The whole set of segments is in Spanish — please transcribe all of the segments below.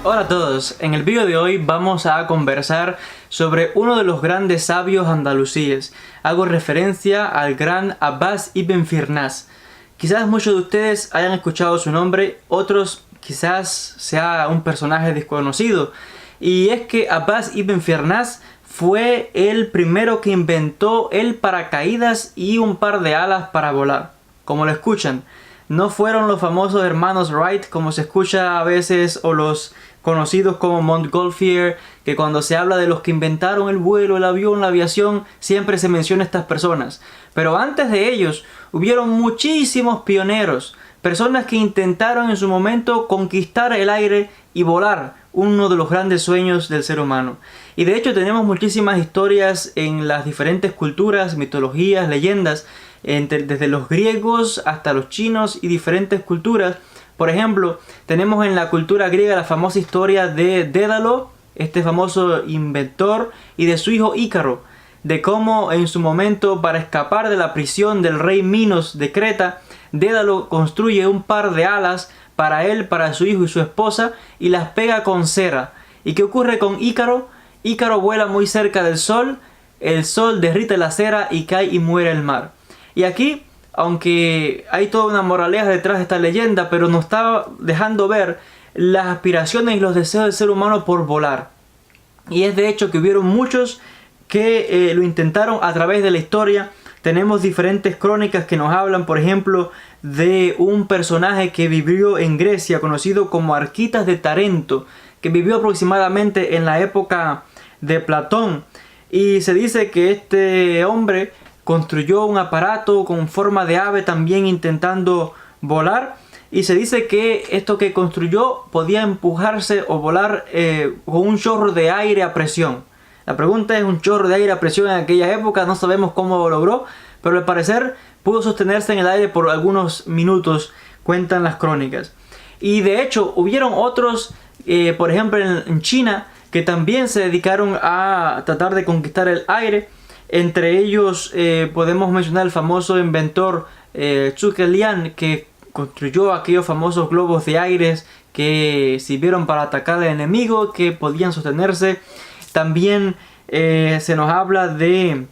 Hola a todos, en el vídeo de hoy vamos a conversar sobre uno de los grandes sabios andalusíes. Hago referencia al gran Abbas ibn Firnas. Quizás muchos de ustedes hayan escuchado su nombre, otros quizás sea un personaje desconocido. Y es que Abbas ibn Firnas fue el primero que inventó el paracaídas y un par de alas para volar. Como lo escuchan, no fueron los famosos hermanos Wright como se escucha a veces, o los conocidos como Montgolfier, que cuando se habla de los que inventaron el vuelo, el avión, la aviación, siempre se menciona a estas personas. Pero antes de ellos hubieron muchísimos pioneros, personas que intentaron en su momento conquistar el aire y volar, uno de los grandes sueños del ser humano. Y de hecho tenemos muchísimas historias en las diferentes culturas, mitologías, leyendas, desde los griegos hasta los chinos y diferentes culturas. Por ejemplo, tenemos en la cultura griega la famosa historia de Dédalo, este famoso inventor, y de su hijo Ícaro, de cómo en su momento, para escapar de la prisión del rey Minos de Creta, Dédalo construye un par de alas para él, para su hijo y su esposa, y las pega con cera. ¿Y qué ocurre con Ícaro? Ícaro vuela muy cerca del sol, el sol derrite la cera y cae y muere el mar. Y aquí, aunque hay toda una moraleja detrás de esta leyenda, pero nos está dejando ver las aspiraciones y los deseos del ser humano por volar. Y es de hecho que hubieron muchos que lo intentaron a través de la historia. Tenemos diferentes crónicas que nos hablan, por ejemplo, de un personaje que vivió en Grecia, conocido como Arquitas de Tarento, que vivió aproximadamente en la época de Platón. Y se dice que este hombre construyó un aparato con forma de ave, también intentando volar. Y se dice que esto que construyó podía empujarse o volar con un chorro de aire a presión. La pregunta es, un chorro de aire a presión en aquella época, no sabemos cómo lo logró, pero al parecer pudo sostenerse en el aire por algunos minutos, cuentan las crónicas. Y de hecho hubieron otros, por ejemplo en China, que también se dedicaron a tratar de conquistar el aire. Entre ellos podemos mencionar el famoso inventor Zhuge Liang, que construyó aquellos famosos globos de aire que sirvieron para atacar al enemigo, que podían sostenerse. También se nos habla de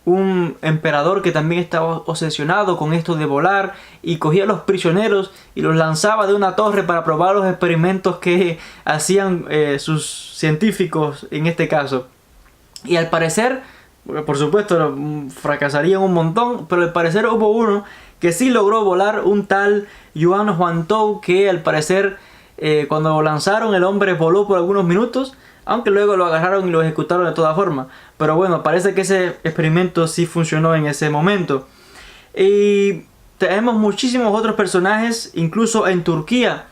un emperador que también estaba obsesionado con esto de volar y cogía a los prisioneros y los lanzaba de una torre para probar los experimentos que hacían sus científicos en este caso. Y al parecer, por supuesto fracasarían un montón, pero al parecer hubo uno que sí logró volar, un tal Yuan Huangtou, que al parecer cuando lo lanzaron el hombre voló por algunos minutos, aunque luego lo agarraron y lo ejecutaron de todas formas. Pero bueno, parece que ese experimento sí funcionó en ese momento. Y tenemos muchísimos otros personajes, incluso en Turquía,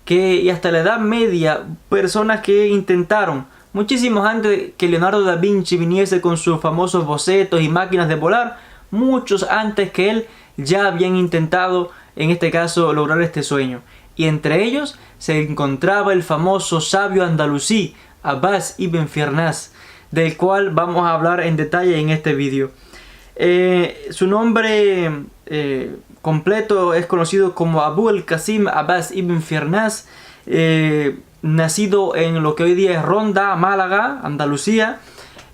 y hasta la Edad Media, personas que intentaron, muchísimos antes que Leonardo da Vinci viniese con sus famosos bocetos y máquinas de volar, muchos antes que él ya habían intentado, en este caso, lograr este sueño. Y entre ellos se encontraba el famoso sabio andalusí, Abbas ibn Firnas, del cual vamos a hablar en detalle en este vídeo. Su nombre completo es conocido como Abu el-Qasim Abbas ibn Firnas, nacido en lo que hoy día es Ronda, Málaga, Andalucía.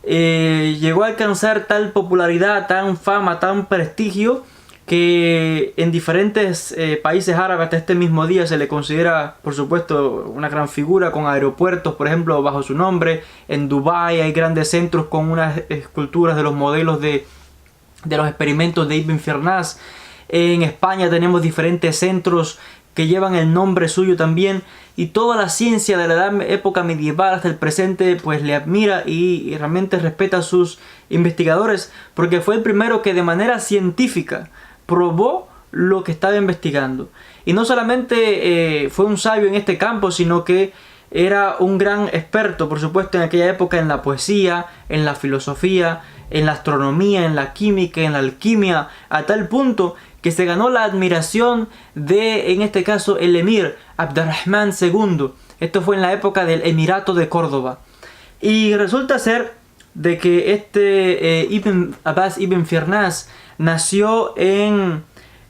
Llegó a alcanzar tal popularidad, tan fama, tan prestigio, que en diferentes países árabes hasta este mismo día se le considera, por supuesto, una gran figura, con aeropuertos, por ejemplo, bajo su nombre. En Dubái hay grandes centros con unas esculturas de los modelos de los experimentos de Ibn Firnas. En España tenemos diferentes centros que llevan el nombre suyo también, y toda la ciencia de la época medieval hasta el presente pues le admira y realmente respeta a sus investigadores, porque fue el primero que de manera científica probó lo que estaba investigando. Y no solamente fue un sabio en este campo, sino que era un gran experto, por supuesto, en aquella época en la poesía, en la filosofía, en la astronomía, en la química, en la alquimia, a tal punto que se ganó la admiración de, en este caso, el emir Abderrahman II. Esto fue en la época del Emirato de Córdoba. Y resulta ser de que este Abbas ibn Firnas nació en,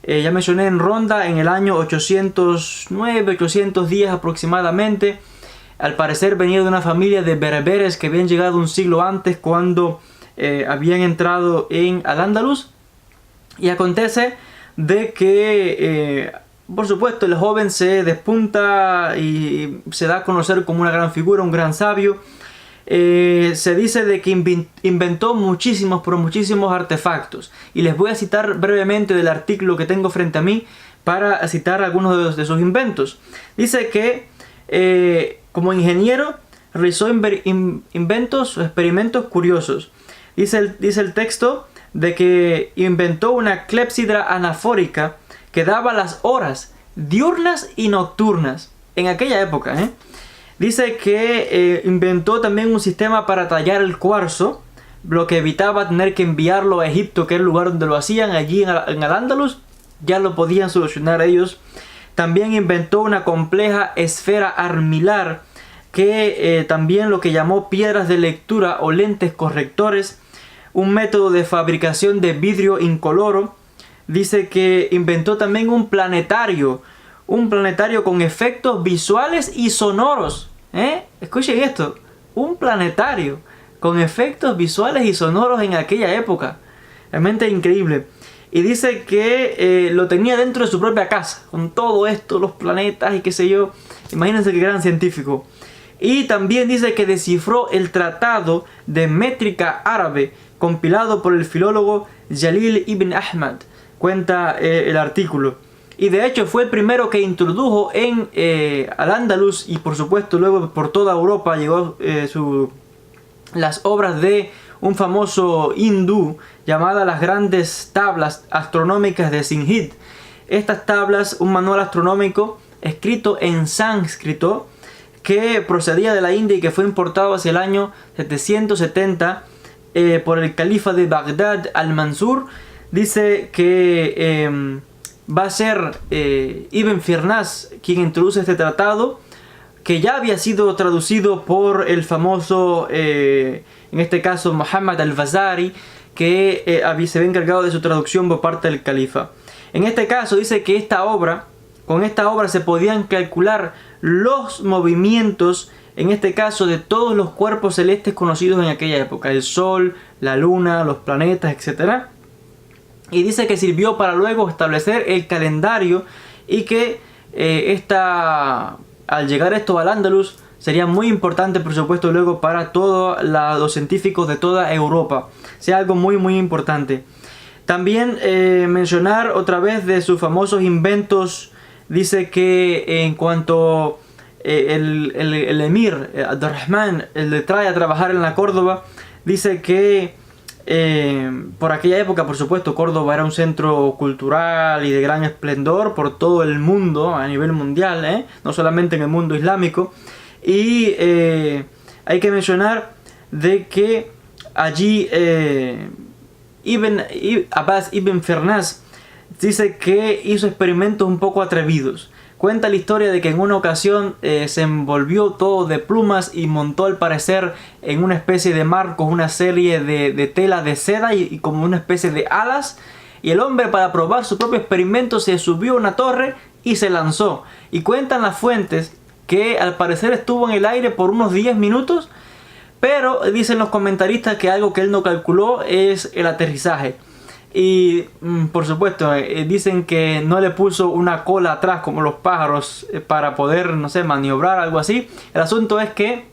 ya mencioné, en Ronda en el año 809, 810 aproximadamente. al parecer venía de una familia de bereberes que habían llegado un siglo antes cuando habían entrado en Al-Ándalus. Y acontece de que, por supuesto, el joven se despunta y se da a conocer como una gran figura, un gran sabio. Se dice de que inventó muchísimos, pero muchísimos artefactos. Y les voy a citar brevemente del artículo que tengo frente a mí para citar algunos de sus inventos. Dice que como ingeniero realizó inventos o experimentos curiosos. Dice el texto de que inventó una clepsidra anafórica que daba las horas diurnas y nocturnas en aquella época. Dice que inventó también un sistema para tallar el cuarzo, lo que evitaba tener que enviarlo a Egipto, que es el lugar donde lo hacían. Allí en Al-Ándalus ya lo podían solucionar ellos. También inventó una compleja esfera armilar, que también lo que llamó piedras de lectura o lentes correctores, un método de fabricación de vidrio incoloro. Dice que inventó también un planetario con efectos visuales y sonoros. Escuchen esto, un planetario con efectos visuales y sonoros en aquella época, realmente increíble. Y dice que lo tenía dentro de su propia casa, con todo esto, los planetas y qué sé yo. Imagínense qué gran científico. Y también dice que descifró el tratado de métrica árabe, compilado por el filólogo Jalil ibn Ahmad, cuenta el artículo. Y de hecho fue el primero que introdujo en Al-Ándalus, y por supuesto luego por toda Europa llegó las obras de un famoso hindú llamada las grandes tablas astronómicas de Singhid. Estas tablas, un manual astronómico escrito en sánscrito que procedía de la India y que fue importado hacia el año 770 por el califa de Bagdad, Al-Mansur. Dice que va a ser Ibn Firnas quien introduce este tratado, que ya había sido traducido por el famoso, en este caso, Muhammad al-Fazari, que se había encargado de su traducción por parte del califa. En este caso dice que con esta obra se podían calcular los movimientos, en este caso, de todos los cuerpos celestes conocidos en aquella época: el Sol, la Luna, los planetas, etc. Y dice que sirvió para luego establecer el calendario, y que al llegar esto al Andalus sería muy importante, por supuesto, luego para todos los científicos de toda Europa. Sea algo muy muy importante. También mencionar otra vez de sus famosos inventos. Dice que en cuanto el emir Abdurrahman le trae a trabajar en la Córdoba, dice que por aquella época, por supuesto, Córdoba era un centro cultural y de gran esplendor por todo el mundo, a nivel mundial, no solamente en el mundo islámico. Y hay que mencionar de que allí Abbas ibn Firnas dice que hizo experimentos un poco atrevidos. Cuenta la historia de que en una ocasión se envolvió todo de plumas y montó, al parecer, en una especie de marcos una serie de tela de seda y como una especie de alas. Y el hombre, para probar su propio experimento, se subió a una torre y se lanzó. Y cuentan las fuentes que al parecer estuvo en el aire por unos 10 minutos. Pero dicen los comentaristas que algo que él no calculó es el aterrizaje. Y por supuesto dicen que no le puso una cola atrás como los pájaros para poder, no sé, maniobrar, algo así. El asunto es que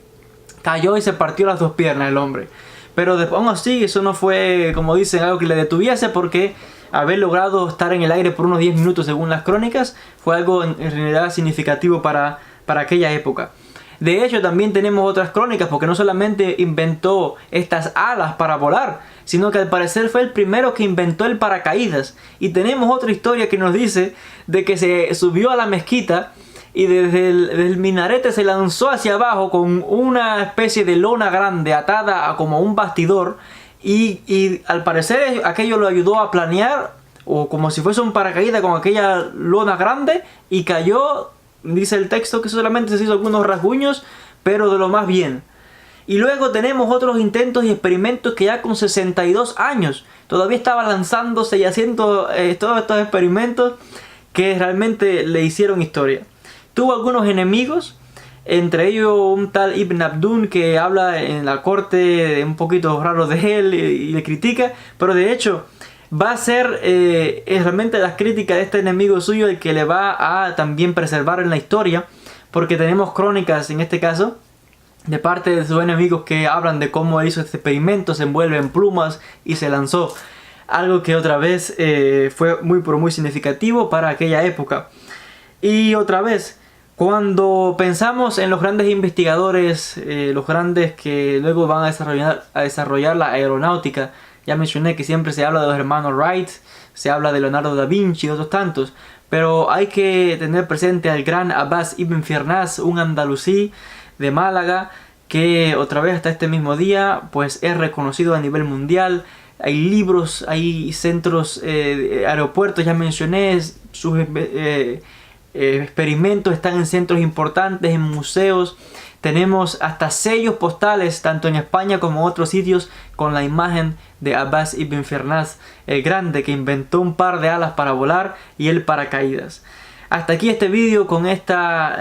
cayó y se partió las dos piernas el hombre. Pero aún así eso no fue, como dicen, algo que le detuviese, porque haber logrado estar en el aire por unos 10 minutos, según las crónicas, fue algo en realidad significativo para aquella época. De hecho, también tenemos otras crónicas, porque no solamente inventó estas alas para volar, sino que al parecer fue el primero que inventó el paracaídas. Y tenemos otra historia que nos dice de que se subió a la mezquita y desde el minarete se lanzó hacia abajo con una especie de lona grande atada a como un bastidor, y al parecer aquello lo ayudó a planear, o como si fuese un paracaídas con aquella lona grande, y cayó. Dice el texto que solamente se hizo algunos rasguños, pero de lo más bien. Y luego tenemos otros intentos y experimentos que ya con 62 años todavía estaba lanzándose y haciendo todos estos experimentos que realmente le hicieron historia. Tuvo algunos enemigos. entre ellos un tal Ibn Abdún que habla en la corte un poquito raro de él y le critica, pero de hecho va a ser realmente las críticas de este enemigo suyo el que le va a también preservar en la historia, porque tenemos crónicas en este caso de parte de sus enemigos que hablan de cómo hizo este experimento, se envuelve en plumas y se lanzó. Algo que otra vez fue muy pero muy significativo para aquella época. Y otra vez, cuando pensamos en los grandes investigadores, los grandes que luego van a desarrollar la aeronáutica, ya mencioné que siempre se habla de los hermanos Wright, se habla de Leonardo da Vinci y otros tantos, pero hay que tener presente al gran Abbas ibn Firnas, un andalusí de Málaga, que otra vez hasta este mismo día pues es reconocido a nivel mundial. Hay libros, hay centros, aeropuertos, ya mencioné, sus experimentos están en centros importantes, en museos. Tenemos hasta sellos postales, tanto en España como en otros sitios, con la imagen de Abbas ibn Firnas, el grande que inventó un par de alas para volar y el paracaídas. Hasta aquí este vídeo con esta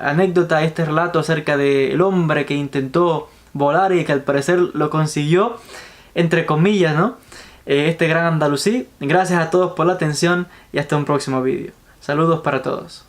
anécdota, este relato acerca del hombre que intentó volar y que al parecer lo consiguió, entre comillas, ¿no? Este gran andalusí. Gracias a todos por la atención y hasta un próximo vídeo. Saludos para todos.